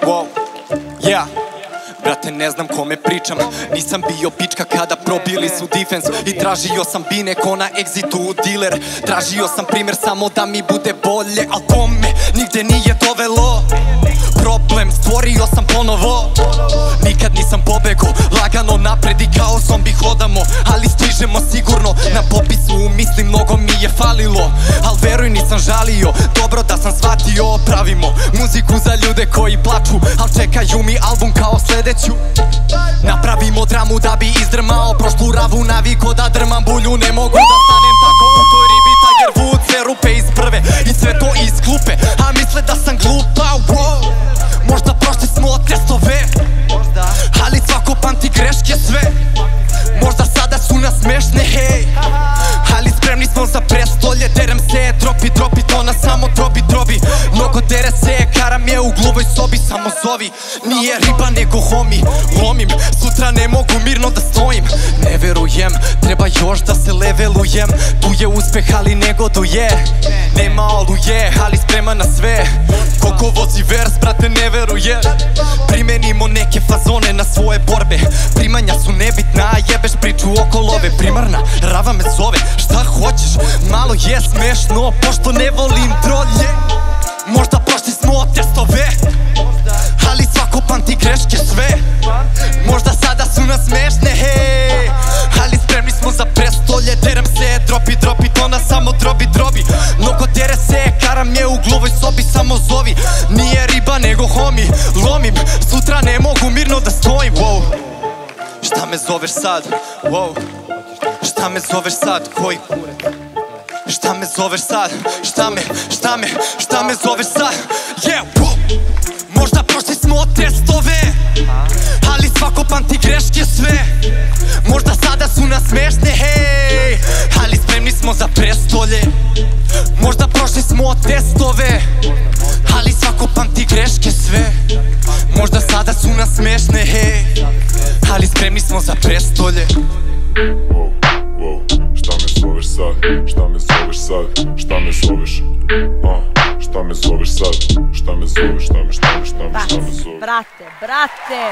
Wow, yeah. Brate, ne znam kome pričam, nisam bio pička kada probili su defense. I tražio sam bine ko na exitu dealer. Tražio sam primer samo da mi bude bolje, al to me nigde nije dovelo. Problem stvorio sam ponovo, nikad nisam pobego, lagano napred i kao zombi hodamo. Ali stižemo sigurno, na popisu u misli mnogo mi je falilo. Al veruj nisam žalio, dobro da sam shvatio. Pravimo muziku za ljude koji plaču, al čekaju mi album kao sledeću. Napravimo dramu da bi izdrmao prošlu ravu, naviko da drmam bulju. Ne mogu da stanem tako u toj ribi, Tiger Woods, sve rupe iz prve i sve to iz klupe. A misle da sam glupa, wow. Možda prošli smo testove, ali svako pamti greške sve. Možda sada su nas smešne, hej, ali spremni smo za prestolje. Derem se, dropi, to nas samo drobi. Mnogo dere se, karam je u gluvoj sobi. Samo zovi, nije riba nego homi. Lomim, sutra ne mogu mirno da stojim. Ne verujem, treba još da se levelujem. Tu je uspeh, ali ne goduje. Nema oluje, ali spreman na sve. Koliko vozi vers, brate, ne veruje. Primenimo neke fazone na svoje borbe. Primanja su nebitna, jebeš priču oko love. Primarna, rava me zove, šta hoćeš? Malo je smešno, pošto ne volim trolje. Možda prošli smo testove, ali svako pamti greške sve. Možda sada su nas smešne, hej, ali spremni smo za prestolje. Derem se, dropi, to nas samo drobi. Mnogo dere se, karam je u gluvoj sobi. Samo zovi, nije riba nego homi. Lomim, sutra ne mogu mirno da stojim, wow. Šta me zoveš sad, wow. Šta me zoveš sad, koji kure? Šta me zoveš sad, šta me zoveš sad, yeah, wow. Možda prošli smo testove, ali svako pamti greške sve. Možda sada su nas smešne, hej, ali spremni smo za prestolje. Možda prošli smo testove, ali svako pamti greške sve. Možda sada su nas smešne, hej, ali spremni smo za prestolje. Šta me zoveš sad, šta me zoveš sad, šta me zoveš, šta me zoveš sad, šta me zoveš, šta me zoveš. Brate.